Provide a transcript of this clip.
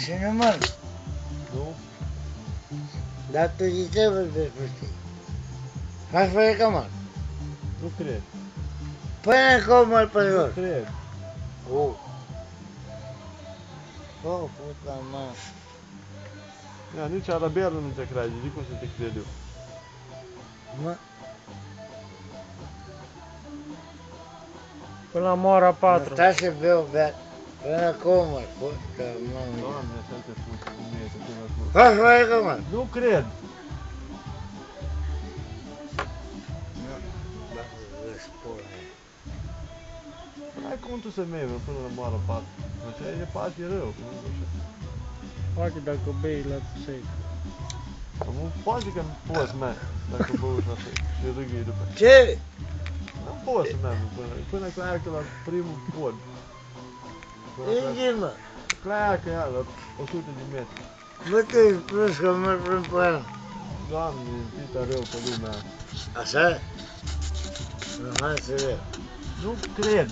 Cine mă? Nu? Dar tu de ce vorbești prostii? Faci fără mă? Nu cred. Pune comul pe jos. Nu cred. Oh. Oh, puta mea. Ia, nici arabelul nu te crede, de cum să te cred eu? Mă? Până la moara 4. Stai să beau, beat. Până comul, puta mea. Doamne, așa te spun cum este până acum. Faci fără mă? Nu cred. Hai cum tu să mergi până la moara 4. Așa e parte rău, că nu așa. Poate dacă bei la sec. Nu poate că nu poți mergi dacă băuși la sec și râgâi după. Ce? Nu poți să mergi până pleacă la primul pod. Unde mă? Pleacă ea la 100 de metri. Bă, te-ai spus că merg prin până. Doamne, pita rău pe lumea. Așa? Nu, hai să vedem. Nu cred.